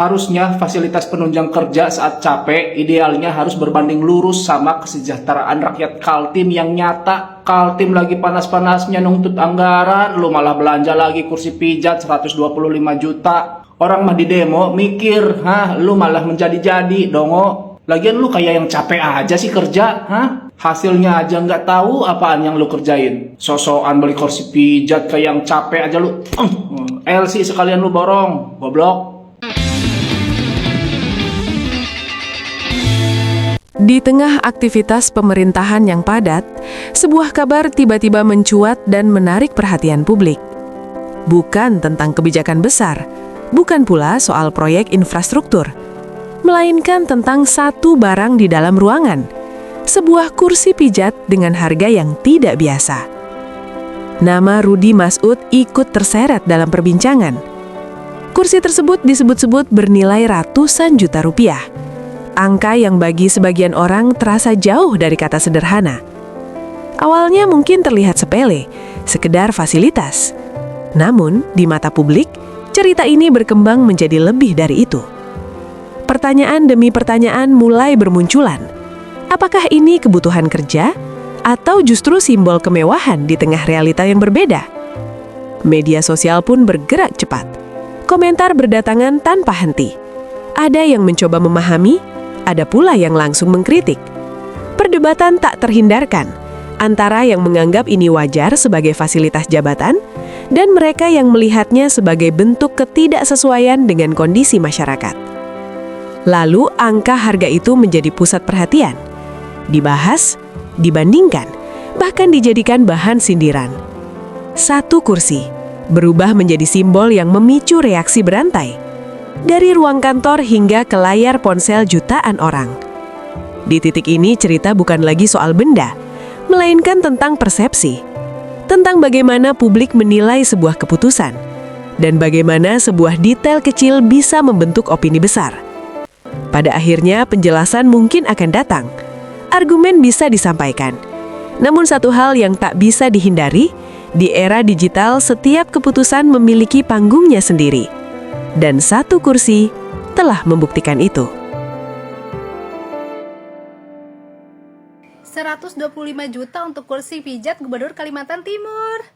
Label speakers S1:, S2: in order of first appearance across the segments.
S1: Harusnya fasilitas penunjang kerja saat capek idealnya harus berbanding lurus sama kesejahteraan rakyat Kaltim yang nyata. Kaltim lagi panas-panasnya nuntut anggaran, lu malah belanja lagi kursi pijat 125 juta. Orang mah di demo mikir, lu malah menjadi-jadi dongo. Lagian lu kayak yang capek aja sih kerja, hasilnya aja nggak tahu apaan yang lu kerjain. Sosokan beli kursi pijat kayak yang capek aja lu. LC sekalian lu borong, goblok.
S2: Di tengah aktivitas pemerintahan yang padat, sebuah kabar tiba-tiba mencuat dan menarik perhatian publik. Bukan tentang kebijakan besar, bukan pula soal proyek infrastruktur, melainkan tentang satu barang di dalam ruangan, sebuah kursi pijat dengan harga yang tidak biasa. Nama Rudi Masud ikut terseret dalam perbincangan. Kursi tersebut disebut-sebut bernilai ratusan juta rupiah. Angka yang bagi sebagian orang terasa jauh dari kata sederhana. Awalnya mungkin terlihat sepele, sekedar fasilitas. Namun, di mata publik, cerita ini berkembang menjadi lebih dari itu. Pertanyaan demi pertanyaan mulai bermunculan. Apakah ini kebutuhan kerja, atau justru simbol kemewahan di tengah realita yang berbeda? Media sosial pun bergerak cepat. Komentar berdatangan tanpa henti. Ada yang mencoba memahami, ada pula yang langsung mengkritik. Perdebatan tak terhindarkan antara yang menganggap ini wajar sebagai fasilitas jabatan dan mereka yang melihatnya sebagai bentuk ketidaksesuaian dengan kondisi masyarakat. Lalu angka harga itu menjadi pusat perhatian. Dibahas, dibandingkan, bahkan dijadikan bahan sindiran. Satu kursi berubah menjadi simbol yang memicu reaksi berantai. Dari ruang kantor hingga ke layar ponsel jutaan orang. Di titik ini cerita bukan lagi soal benda, melainkan tentang persepsi. Tentang bagaimana publik menilai sebuah keputusan, dan bagaimana sebuah detail kecil bisa membentuk opini besar. Pada akhirnya penjelasan mungkin akan datang. Argumen bisa disampaikan. Namun satu hal yang tak bisa dihindari, di era digital setiap keputusan memiliki panggungnya sendiri. Dan satu kursi telah membuktikan itu.
S3: 125 juta untuk kursi pijat Gubernur Kalimantan Timur.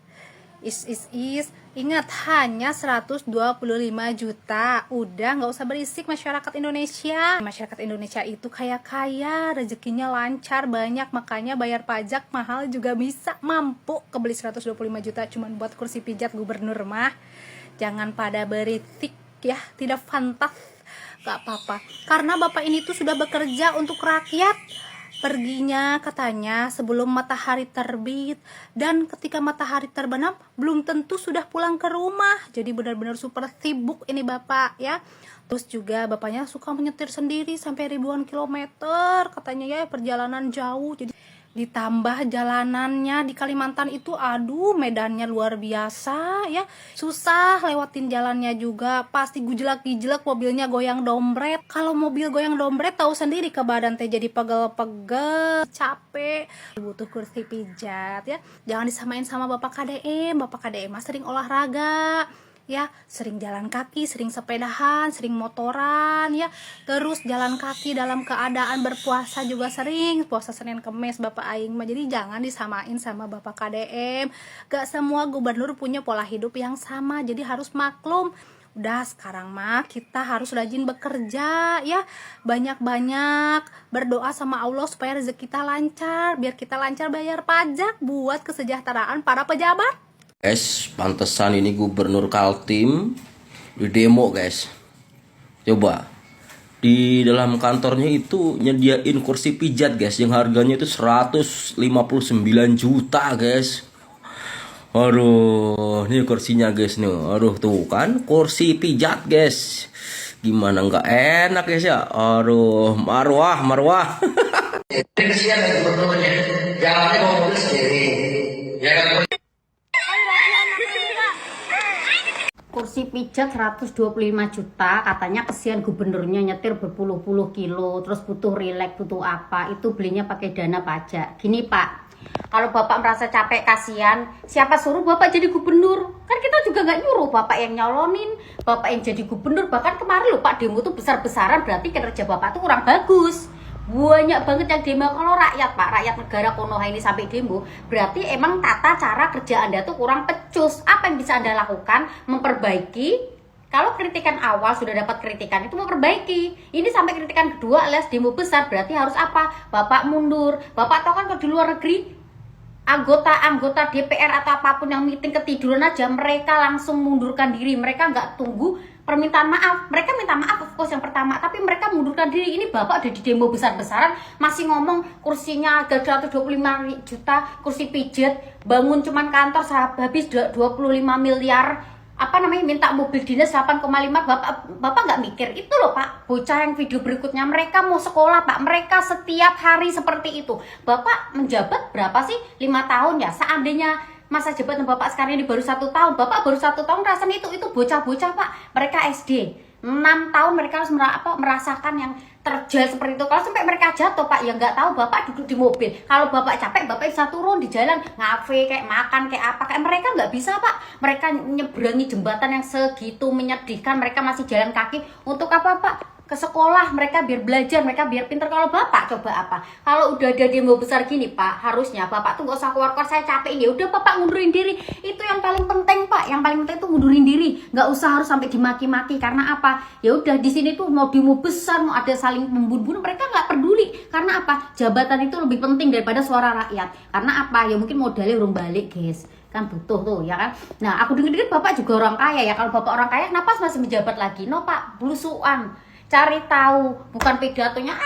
S3: Ingat, hanya 125 juta. Udah, nggak usah berisik masyarakat Indonesia. Masyarakat Indonesia itu kaya-kaya, rezekinya lancar, banyak, makanya bayar pajak mahal juga bisa mampu kebeli 125 juta cuman buat kursi pijat gubernur mah. Jangan pada berisik ya, tidak fantas, gak apa-apa. Karena bapak ini tuh sudah bekerja untuk rakyat. Perginya katanya sebelum matahari terbit, dan ketika matahari terbenam belum tentu sudah pulang ke rumah. Jadi benar-benar super sibuk ini bapak ya. Terus juga bapaknya suka menyetir sendiri sampai ribuan kilometer, katanya ya, perjalanan jauh. Jadi ditambah jalanannya di Kalimantan itu, aduh, medannya luar biasa ya, susah lewatin jalannya juga, pasti gujelak-gijelak, mobilnya goyang dompret. Kalau mobil goyang dompret tahu sendiri ke badan teh jadi pegel-pegel, capek, butuh kursi pijat ya. Jangan disamain sama bapak KDM mah sering olahraga ya, sering jalan kaki, sering sepedahan, sering motoran ya. Terus jalan kaki dalam keadaan berpuasa juga sering, puasa Senin Kemis bapak aing mah. Jadi jangan disamain sama bapak KDM. Gak semua gubernur punya pola hidup yang sama, jadi harus maklum. Udah, sekarang mah kita harus rajin bekerja ya, banyak-banyak berdoa sama Allah supaya rezeki kita lancar, biar kita lancar bayar pajak buat kesejahteraan para pejabat.
S4: Guys, pantesan ini gubernur Kaltim di demo guys. Coba di dalam kantornya itu nyediain kursi pijat guys, yang harganya itu 159 juta guys. Aduh, ini kursinya guys nih. Aduh, tuh kan kursi pijat guys. Gimana nggak enak guys ya. Aduh, marwah.
S5: Kesian dari gubernurnya, jalannya bawa mobil sendiri. Ya kan?
S6: Kursi pijat 125 juta, katanya kesian gubernurnya nyetir berpuluh-puluh kilo, terus butuh rileks, butuh apa, itu belinya pakai dana pajak. Gini Pak, Kalau bapak merasa capek, kasihan, siapa suruh bapak jadi gubernur? Kan kita juga nggak nyuruh bapak yang nyalonin, bapak yang jadi gubernur. Bahkan kemarin loh Pak, demo tuh besar-besaran, berarti kinerja bapak tuh kurang bagus. Banyak banget yang demo. Kalau rakyat Pak, rakyat negara Konoha ini sampai demo, berarti emang tata cara kerja Anda tuh kurang pecus. Apa yang bisa Anda lakukan? Memperbaiki. Kalau kritikan awal sudah dapat kritikan, itu memperbaiki. Ini sampai kritikan kedua alias demo besar, berarti harus apa? Bapak mundur. Bapak tahu kan kalau di luar negeri, anggota DPR atau apapun yang meeting ketiduran aja, mereka langsung mundurkan diri. Mereka nggak tunggu permintaan maaf. Mereka minta maaf of course yang pertama, tapi mereka mundurkan diri. Ini bapak udah di demo besar-besaran masih ngomong kursinya harga 125 juta, kursi pijet, bangun cuman kantor habis 25 miliar. Minta mobil dinas 8,5. Bapak nggak mikir itu loh Pak. Bocah yang video berikutnya, mereka mau sekolah Pak, mereka setiap hari seperti itu. Bapak menjabat berapa sih? 5 tahun ya. Seandainya masa jabatan bapak sekarang ini baru 1 tahun, bapak baru 1 tahun rasanya itu bocah-bocah Pak. Mereka SD 6 tahun mereka harus merasakan yang terjal seperti itu. Kalau sampai mereka jatuh Pak, ya nggak tahu, bapak duduk di mobil. Kalau bapak capek, bapak bisa turun di jalan, ngafe, kayak makan, kayak apa. Kayak mereka nggak bisa Pak. Mereka nyeberangi jembatan yang segitu menyedihkan, mereka masih jalan kaki. Untuk apa Pak? Ke sekolah, mereka biar belajar, mereka biar pintar. Kalau bapak coba apa? Kalau udah ada demo besar gini Pak, harusnya bapak tuh gak usah keluar-keluar, saya capek ini, udah bapak ngundurin diri. Itu yang paling penting Pak. Yang paling penting tuh ngundurin diri, nggak usah harus sampai dimaki-maki. Karena apa? Ya udah, di sini tuh mau demo besar, mau ada saling membunuh, mereka nggak peduli. Karena apa? Jabatan itu lebih penting daripada suara rakyat. Karena apa? Ya mungkin modalnya urung balik guys, kan butuh tuh ya kan. Nah, aku dengar bapak juga orang kaya ya. Kalau bapak orang kaya, kenapa masih menjabat lagi? No Pak, blusuan. Cari tahu, bukan pidatonya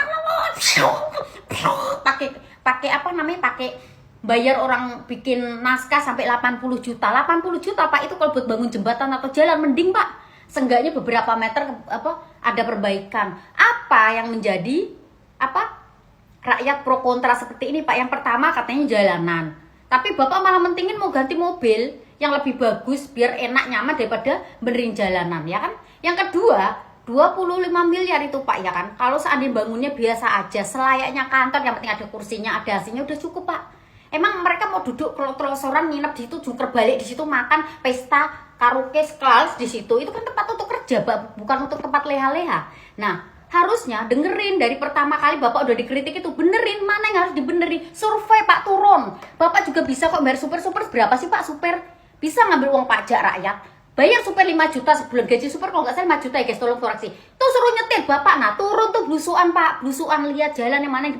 S6: pakai bayar orang bikin naskah sampai 80 juta. 80 juta Pak, itu kalau buat bangun jembatan atau jalan mending Pak. Seenggaknya beberapa meter ada perbaikan. Apa yang menjadi rakyat pro kontra seperti ini Pak? Yang pertama katanya jalanan. Tapi bapak malah mentingin mau ganti mobil yang lebih bagus biar enak nyaman daripada benerin jalanan ya kan. Yang kedua, 25 miliar itu Pak ya kan. Kalau seandainya bangunnya biasa aja, selayaknya kantor, yang penting ada kursinya, ada AC-nya, udah cukup Pak. Emang mereka mau duduk telosoran nginep di situ, jungker balik di situ, makan, pesta, karaoke, kelas di situ. Itu kan tempat untuk kerja, bukan untuk tempat leha-leha. Nah, harusnya dengerin dari pertama kali bapak udah dikritik itu, benerin mana yang harus dibenerin. Survei Pak, turun. Bapak juga bisa kok bayar super berapa sih Pak super? Bisa ngambil uang pajak rakyat. Bayar super 5 juta sebulan, gaji super kalau nggak salah 5 juta ya guys, tolong koreksi. Tuh suruh nyetir bapak, nah turun tuh blusuan Pak, blusuan, lihat jalan yang mana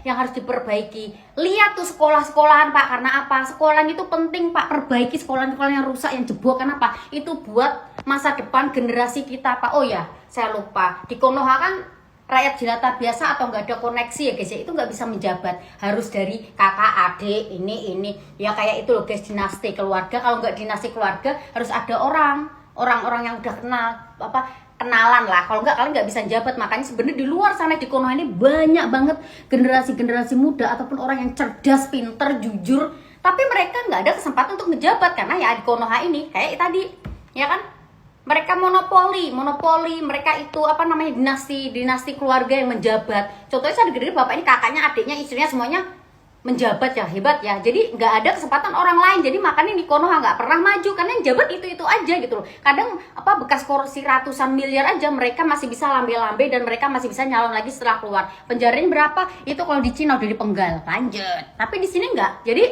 S6: yang harus diperbaiki. Lihat tuh sekolah-sekolahan Pak, karena apa? Sekolahan itu penting Pak, perbaiki sekolah-sekolah yang rusak, yang jebol, kenapa? Itu buat masa depan generasi kita Pak. Oh ya, saya lupa, di Konoha kan rakyat jelata biasa atau nggak ada koneksi ya guys ya, itu nggak bisa menjabat, harus dari kakak, adik, ini ya kayak itu loh guys, dinasti keluarga. Kalau nggak dinasti keluarga harus ada orang-orang yang udah kenalan lah. Kalau nggak kalian nggak bisa jabat. Makanya sebenarnya di luar sana di Konoha ini banyak banget generasi muda ataupun orang yang cerdas, pinter, jujur, tapi mereka nggak ada kesempatan untuk ngejabat karena ya di Konoha ini kayak tadi ya kan. Mereka monopoli, mereka itu dinasti keluarga yang menjabat. Contohnya saya dengar bapak ini kakaknya, adiknya, istrinya semuanya menjabat ya, hebat ya. Jadi nggak ada kesempatan orang lain. Jadi makanya di Konoha nggak pernah maju karena yang jabat itu aja gitu loh. Kadang bekas korupsi ratusan miliar aja mereka masih bisa lambe-lambe dan mereka masih bisa nyalon lagi setelah keluar. Penjaranya berapa? Itu kalau di Cina udah dipenggal, lanjut. Tapi di sini nggak. Jadi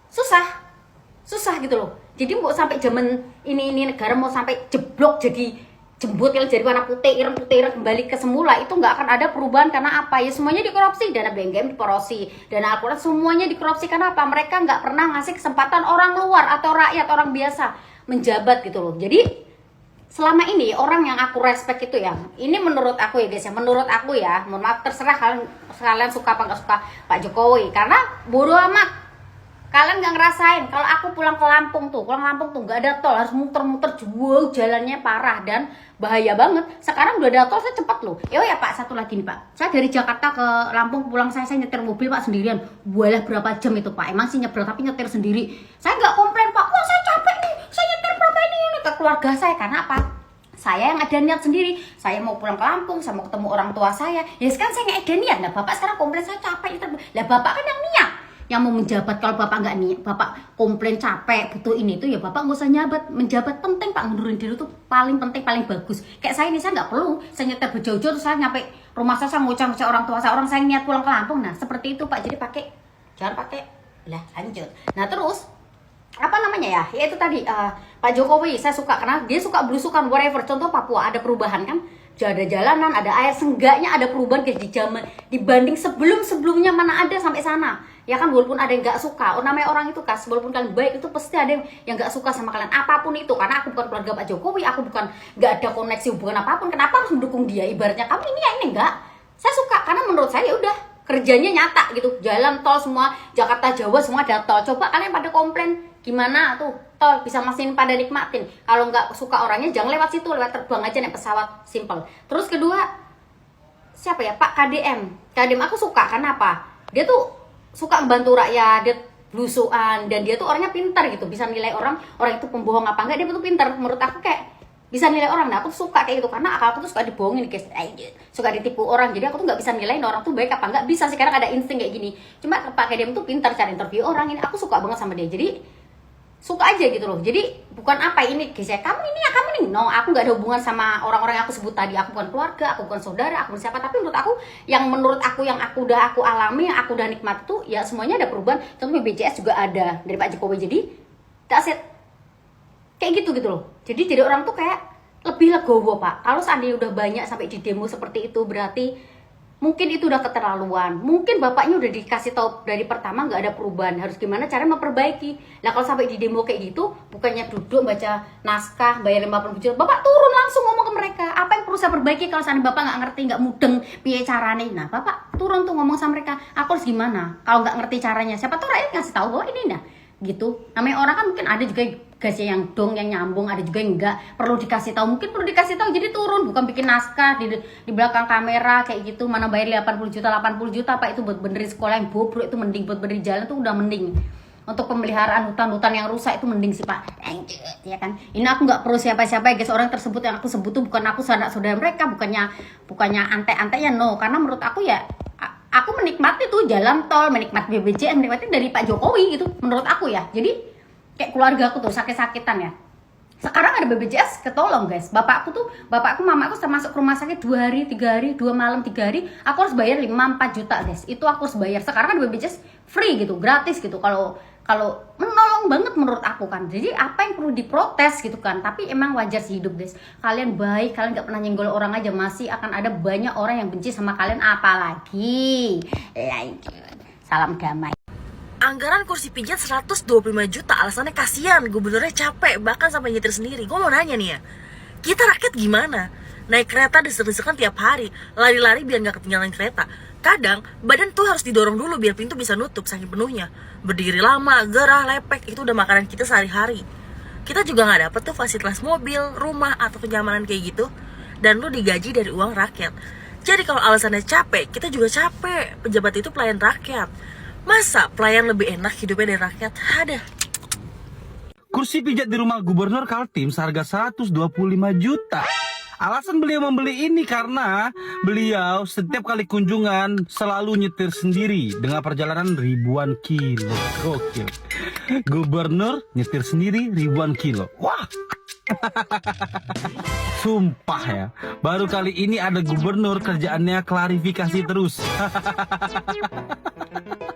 S6: susah gitu loh. Jadi mau sampai zaman ini negara mau sampai jeblok jadi jembut yang jadi warna putih ireng kembali ke semula, itu nggak akan ada perubahan. Karena apa? Ya semuanya dikorupsi, dana BNGM dikorupsi, dana Alquran semuanya dikorupsi. Karena apa? Mereka nggak pernah ngasih kesempatan orang luar atau rakyat, orang biasa menjabat gitu loh. Jadi selama ini orang yang aku respect itu ya, ini menurut aku ya guys ya, menurut aku ya, mohon maaf terserah kalian suka apa nggak suka Pak Jokowi, karena bodoh amat. Kalian nggak ngerasain kalau aku pulang Lampung tuh nggak ada tol, harus muter-muter jauh, jalannya parah dan bahaya banget. Sekarang udah ada tol, saya cepat loh. Ya Pak, satu lagi nih Pak, saya dari Jakarta ke Lampung pulang saya nyetir mobil Pak sendirian, boleh berapa jam itu Pak? Emang sih nyebrang tapi nyetir sendiri. Saya nggak komplain Pak, wah saya capek nih, saya nyetir berapa ini ke keluarga saya. Karena apa? Saya yang ada niat sendiri, saya mau pulang ke Lampung, saya mau ketemu orang tua saya. Ya sekarang saya nggak ada niat. Nah bapak sekarang komplain saya capek. Lah bapak kan yang niat. yang mau menjabat. Kalau bapak nggak nih, bapak komplain capek butuh ini itu ya bapak nggak usah menjabat. Penting pak, ngundurin diri itu paling penting, paling bagus. Kayak saya ini, saya nggak perlu saya nyetir berjauh-jauh terus saya nyampe rumah saya ngoceh-ngoceh orang tua saya, orang saya niat pulang ke Lampung. Nah seperti itu pak, jadi jangan pakai lah. Lanjut. Nah terus apa namanya ya itu tadi Pak Jokowi saya suka karena dia suka belusukan whatever. Contoh Papua ada perubahan kan, ada jalanan, ada air, seenggaknya ada perubahan guys di zaman dibanding sebelumnya mana ada sampai sana ya kan. Walaupun ada yang nggak suka, namanya orang itu kas, walaupun kalian baik itu pasti ada yang nggak suka sama kalian apapun itu. Karena aku bukan keluarga Pak Jokowi, aku bukan, nggak ada koneksi hubungan apapun, kenapa harus mendukung dia? Ibaratnya kamu ini ya ini enggak, saya suka karena menurut saya ya udah kerjanya nyata gitu. Jalan tol semua Jakarta Jawa semua ada tol. Coba kalian pada komplain gimana tuh tol bisa masih pada nikmatin. Kalau nggak suka orangnya jangan lewat situ, lewat terbang aja naik pesawat, simple. Terus kedua siapa ya, Pak KDM aku suka karena apa, dia tuh suka membantu rakyat, dia belusuan dan dia tuh orangnya pintar gitu, bisa nilai orang itu pembohong apa enggak, dia tuh pintar. Menurut aku kayak bisa nilai orang. Nah aku suka kayak gitu karena aku tuh suka dibohongin guys, suka ditipu orang. Jadi aku tuh nggak bisa nilai orang tuh baik apa enggak, bisa sih karena ada insting kayak gini. Cuma Pak KDM tuh pintar cara interview orang, ini aku suka banget sama dia. Jadi suka aja gitu loh. Jadi bukan apa ini guys ya, kamu ini ya kamu nih, no, aku nggak ada hubungan sama orang-orang yang aku sebut tadi. Aku bukan keluarga, aku bukan saudara, aku bukan siapa. Tapi menurut aku yang aku udah alami, yang aku udah nikmat tuh ya semuanya ada perubahan. Contoh BPJS juga ada dari Pak Jokowi. Jadi that's it, kayak gitu loh. Jadi orang tuh kayak lebih legowo pak. Kalau seandainya udah banyak sampai di demo seperti itu, berarti mungkin itu udah keterlaluan. Mungkin bapaknya udah dikasih tahu dari pertama nggak ada perubahan, harus gimana cara memperbaiki. Nah kalau sampai di demo kayak gitu, bukannya duduk baca naskah bayar 50 juta, bapak turun langsung ngomong ke mereka apa yang perlu saya perbaiki. Kalau seandainya bapak nggak ngerti, nggak mudeng piye caranya, nah bapak turun tuh ngomong sama mereka, aku harus gimana kalau nggak ngerti caranya. Siapa tahu rakyat ngasih tahu bahwa ini nah gitu. Namanya orang kan mungkin ada juga gasnya yang dong, yang nyambung, ada juga yang enggak perlu dikasih tahu. Mungkin perlu dikasih tahu, jadi turun, bukan bikin naskah di belakang kamera kayak gitu. Mana bayar 80 juta pak, itu buat benerin sekolah yang bobrok itu mending, buat benerin jalan tuh udah mending. Untuk pemeliharaan hutan-hutan yang rusak itu mending sih pak, ya kan. Ini aku nggak perlu siapa-siapa ya guys, orang tersebut yang aku sebut tuh bukan aku saudara mereka, bukannya antek-antek ya, no. Karena menurut aku ya aku menikmati tuh jalan tol, menikmati BPJS, menikmati dari Pak Jokowi gitu, menurut aku ya. Jadi kayak keluarga aku tuh sakit-sakitan ya, sekarang ada BPJS ketolong guys. Bapakku, mamaku termasuk ke rumah sakit 2 hari 3 hari, 2 malam 3 hari, aku harus bayar 5-4 juta guys. Itu aku harus bayar. Sekarang kan BPJS free gitu, gratis gitu. Kalau menolong banget menurut aku kan. Jadi apa yang perlu diprotes gitu kan. Tapi emang wajar sih hidup guys. Kalian baik, kalian gak pernah nyenggol orang aja, masih akan ada banyak orang yang benci sama kalian. Apalagi salam damai.
S7: Anggaran kursi pijat 125 juta, alasannya kasihan, gubernurnya capek, bahkan sampai nyetir sendiri. Gue mau nanya nih ya, kita rakyat gimana? Naik kereta desek-desekan tiap hari, lari-lari biar gak ketinggalan kereta. Kadang badan tuh harus didorong dulu biar pintu bisa nutup saking penuhnya. Berdiri lama, gerah, lepek, itu udah makanan kita sehari-hari. Kita juga gak dapet tuh fasilitas mobil, rumah, atau kenyamanan kayak gitu. Dan lu digaji dari uang rakyat. Jadi kalau alasannya capek, kita juga capek. Pejabat itu pelayan rakyat. Masa pelayan lebih enak hidupnya dari rakyat? Ada.
S8: Kursi pijat di rumah Gubernur Kaltim seharga 125 juta. Alasan beliau membeli ini karena beliau setiap kali kunjungan selalu nyetir sendiri dengan perjalanan ribuan kilo. Gokil. Gubernur nyetir sendiri ribuan kilo. Wah. Sumpah ya, baru kali ini ada gubernur kerjaannya klarifikasi terus.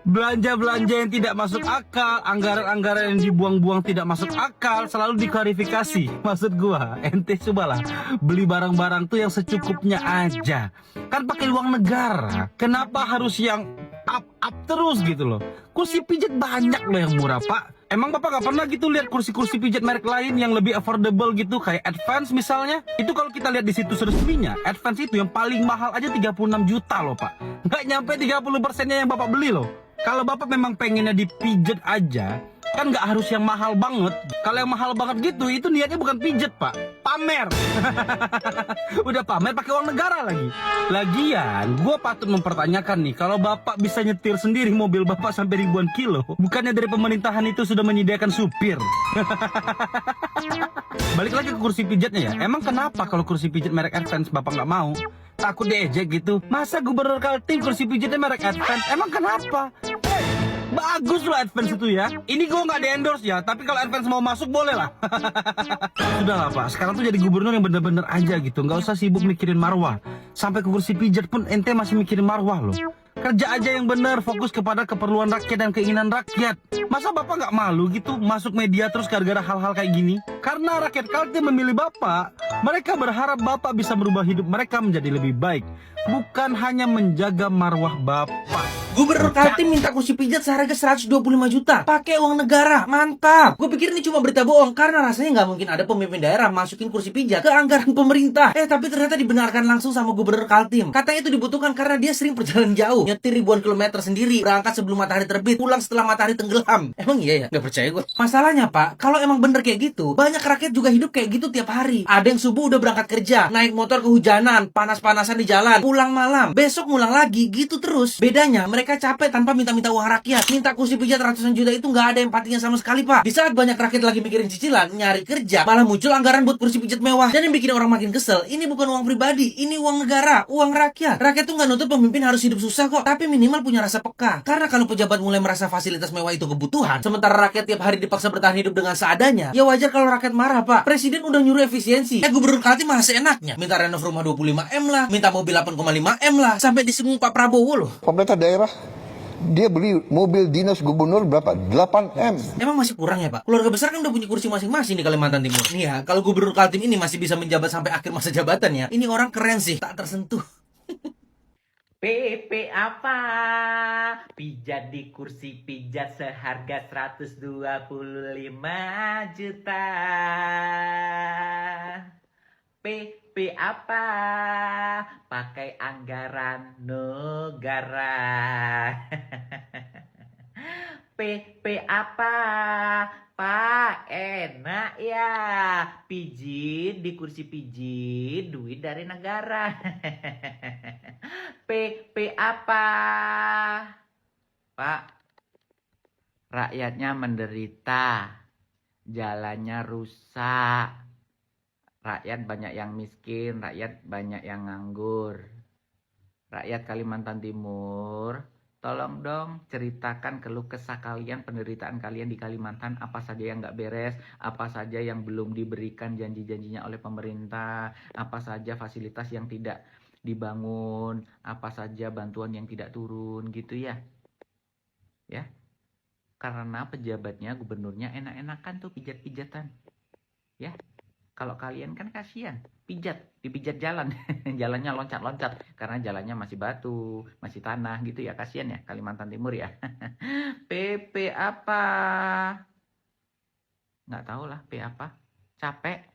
S8: Belanja-belanja yang tidak masuk akal, anggaran-anggaran yang dibuang-buang tidak masuk akal, selalu diklarifikasi. Maksud gua, ente cobalah beli barang-barang tuh yang secukupnya aja. Kan pakai uang negara. Kenapa harus yang up terus gitu loh? Kursi pijat banyak loh yang murah, Pak. Emang Bapak gak pernah gitu lihat kursi-kursi pijat merek lain yang lebih affordable gitu, kayak Advance misalnya? Itu kalau kita lihat di situs resminya, Advance itu yang paling mahal aja 36 juta loh Pak. Nggak nyampe 30%-nya yang Bapak beli loh. Kalau Bapak memang pengennya dipijat aja, kan nggak harus yang mahal banget. Kalau yang mahal banget gitu, itu niatnya bukan pijat Pak, pamer. Udah pamer pakai uang negara lagi. Lagian, gue patut mempertanyakan nih, kalau Bapak bisa nyetir sendiri mobil Bapak sampai ribuan kilo, bukannya dari pemerintahan itu sudah menyediakan supir? Balik lagi ke kursi pijatnya ya. Emang kenapa kalau kursi pijat merek Advance Bapak nggak mau? Takut diejek gitu? Masa Gubernur Kaltim kursi pijatnya merek Advance? Emang kenapa? Bagus loh Advance itu ya. Ini gue nggak di-endorse ya, tapi kalau Advance mau masuk boleh lah. Sudahlah Pak, sekarang tuh jadi gubernur yang bener-bener aja gitu. Nggak usah sibuk mikirin marwah. Sampai ke kursi pijat pun ente masih mikirin marwah loh. Kerja aja yang benar, fokus kepada keperluan rakyat dan keinginan rakyat. Masa Bapak nggak malu gitu masuk media terus gara-gara hal-hal kayak gini? Karena rakyat Kaltim memilih Bapak, mereka berharap Bapak bisa merubah hidup mereka menjadi lebih baik. Bukan hanya menjaga marwah Bapak.
S9: Gubernur Kaltim minta kursi pijat seharga 125 juta. Pakai uang negara. Mantap. Gue pikir ini cuma berita bohong karena rasanya nggak mungkin ada pemimpin daerah masukin kursi pijat ke anggaran pemerintah. Tapi ternyata dibenarkan langsung sama Gubernur Kaltim. Katanya itu dibutuhkan karena dia sering perjalanan jauh, nyetir ribuan kilometer sendiri, berangkat sebelum matahari terbit, pulang setelah matahari tenggelam. Emang iya ya? Nggak percaya gue. Masalahnya Pak, kalau emang bener kayak gitu, banyak rakyat juga hidup kayak gitu tiap hari. Ada yang subuh udah berangkat kerja, naik motor kehujanan, panas-panasan di jalan, pulang malam, besok ngulang lagi, gitu terus. Bedanya mereka capek tanpa minta-minta uang rakyat. Minta kursi pijat ratusan juta itu nggak ada empatinya sama sekali Pak. Di saat banyak rakyat lagi mikirin cicilan, nyari kerja, malah muncul anggaran buat kursi pijat mewah. Dan yang bikin orang makin kesel, ini bukan uang pribadi, ini uang negara, uang rakyat. Rakyat tuh nggak nuntut pemimpin harus hidup susah kok, tapi minimal punya rasa peka. Karena kalau pejabat mulai merasa fasilitas mewah itu kebutuhan, sementara rakyat tiap hari dipaksa bertahan hidup dengan seadanya, ya wajar kalau rakyat marah Pak. Presiden udah nyuruh efisiensi, Gubernur Kaltim malah seenaknya. Minta renov rumah 25M lah, minta mobil 8,5M lah, sampai disinggung Pak Prabowo loh.
S10: Pemerintah daerah dia beli mobil dinas gubernur berapa? 8M.
S9: Emang masih kurang ya Pak? Keluarga besar kan udah punya kursi masing-masing di Kalimantan Timur. Nih ya, kalau Gubernur Kaltim ini masih bisa menjabat sampai akhir masa jabatannya, ini orang keren sih, tak tersentuh.
S11: PP apa? Pijat di kursi pijat seharga 125 juta. PP apa? Pakai anggaran negara. PP apa? Pak, enak ya. Pijit di kursi pijit, duit dari negara. PP apa? Pak, rakyatnya menderita, jalannya rusak, rakyat banyak yang miskin, rakyat banyak yang nganggur. Rakyat Kalimantan Timur, tolong dong ceritakan keluh kesah kalian, penderitaan kalian di Kalimantan, apa saja yang nggak beres, apa saja yang belum diberikan janji-janjinya oleh pemerintah, apa saja fasilitas yang tidak dibangun, apa saja bantuan yang tidak turun gitu ya. Ya. Karena pejabatnya, gubernurnya enak-enakan tuh pijat-pijatan. Ya. Kalau kalian kan kasihan, dipijat jalan, jalannya loncat-loncat karena jalannya masih batu, masih tanah gitu ya, kasihan ya Kalimantan Timur ya. PP apa? Nggak tahu lah P apa. Capek.